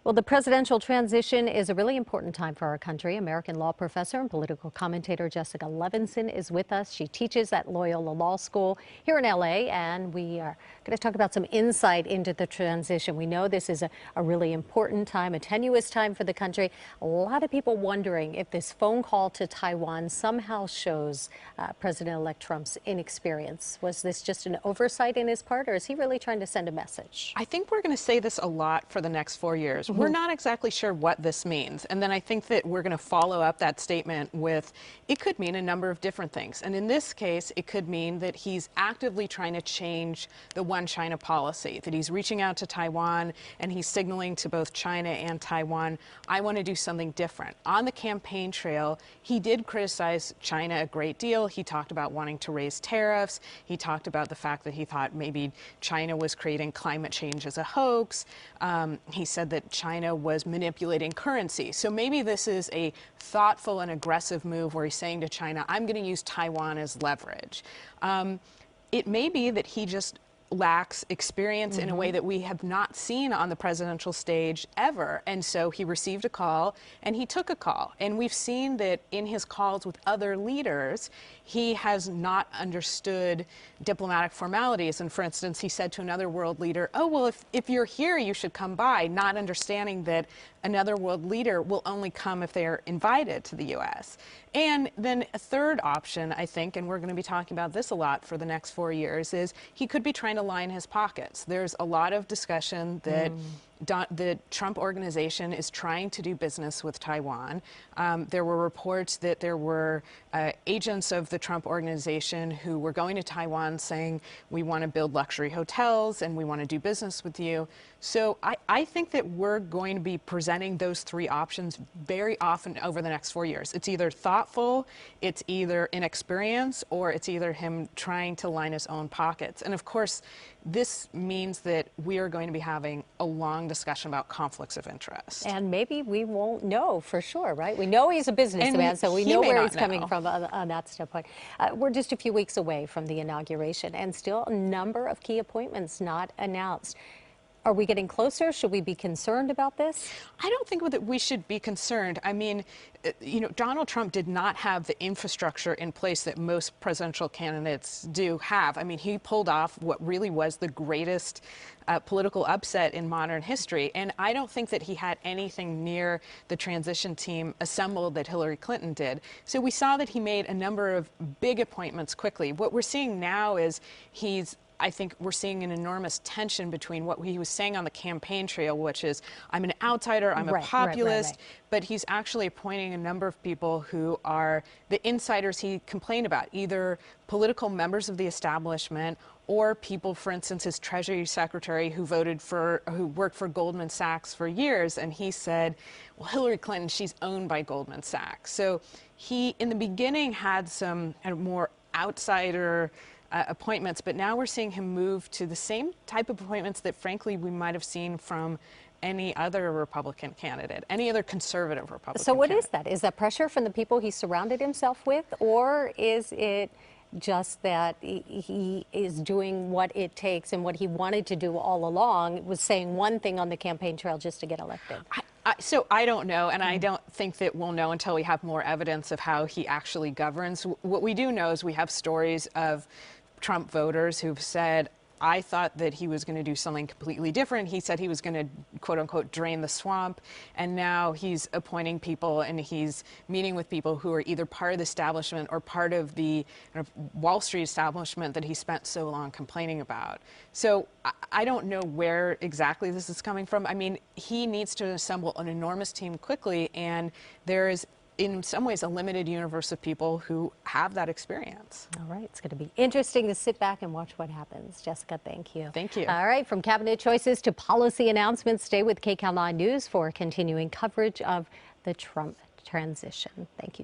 Well, the presidential transition is a really important time for our country. American law professor and political commentator Jessica Levinson is with us. She teaches at Loyola Law School here in LA, and we are going to talk about some insight into the transition. We know this is a really important time, a tenuous time for the country. A lot of people wondering if this phone call to Taiwan somehow shows President-elect Trump's inexperience. Was this just an oversight in his part, or is he really trying to send a message? I think we're going to say this a lot for the next 4 years. We're not exactly sure what this means. And then I think that we're going to follow up that statement with, it could mean a number of different things. And in this case, it could mean that he's actively trying to change the one China policy, that he's reaching out to Taiwan and he's signaling to both China and Taiwan, I want to do something different. On the campaign trail, he did criticize China a great deal. He talked about wanting to raise tariffs. He talked about the fact that he thought maybe China was creating climate change as a hoax. He said that China was manipulating currency. So maybe this is a thoughtful and aggressive move where he's saying to China, I'm going to use Taiwan as leverage. It may be that he just lacks experience in a way that we have not seen on the presidential stage ever. And so he received a call and he took a call. And we've seen that in his calls with other leaders, he has not understood diplomatic formalities. And for instance, he said to another world leader, oh, well, if you're here, you should come by, not understanding that another world leader will only come if they are invited to the U.S. And then a third option, I think, and we're going to be talking about this a lot for the next 4 years, is he could be trying to line his pockets. There's a lot of discussion that the Trump organization is trying to do business with Taiwan. There were reports that there were agents of the Trump organization who were going to Taiwan saying, we want to build luxury hotels and we want to do business with you. So I think that we're going to be presenting those three options very often over the next 4 years. It's either thoughtful, it's either inexperience, or it's either him trying to line his own pockets. And of course, this means that we are going to be having a long discussion about conflicts of interest. And maybe we won't know for sure, right? We know he's a businessman, so we know where he's coming from on that standpoint. We're just a few weeks away from the inauguration, and still a number of key appointments not announced. Are we getting closer? Should we be concerned about this? I don't think that we should be concerned. I mean, you know, Donald Trump did not have the infrastructure in place that most presidential candidates do have. I mean, he pulled off what really was the greatest political upset in modern history. And I don't think that he had anything near the transition team assembled that Hillary Clinton did. So we saw that he made a number of big appointments quickly. What we're seeing now is I think we're seeing an enormous tension between what he was saying on the campaign trail, which is, I'm an outsider, I'm a populist, but he's actually appointing a number of people who are the insiders he complained about, either political members of the establishment or people, for instance, his Treasury Secretary who worked for Goldman Sachs for years, and he said, well, Hillary Clinton, she's owned by Goldman Sachs. So he, in the beginning, had some more outsider appointments, but now we're seeing him move to the same type of appointments that, frankly, we might have seen from any other Republican candidate, any other conservative Republican So what candidate. is that? Is that pressure from the people he surrounded himself with, or is it just that he is doing what it takes and what he wanted to do all along, was saying one thing on the campaign trail just to get elected? So I don't know, and I don't think that we'll know until we have more evidence of how he actually governs. What we do know is we have stories of Trump voters who've said, I thought that he was going to do something completely different. He said he was going to, quote unquote, drain the swamp. And now he's appointing people and he's meeting with people who are either part of the establishment or part of the Wall Street establishment that he spent so long complaining about. So I don't know where exactly this is coming from. I mean, he needs to assemble an enormous team quickly, and there is, in some ways, a limited universe of people who have that experience. All right, it's going to be interesting to sit back and watch what happens. Jessica, thank you. Thank you. All right, from cabinet choices to policy announcements, stay with KCAL 9 News for continuing coverage of the Trump transition. Thank you.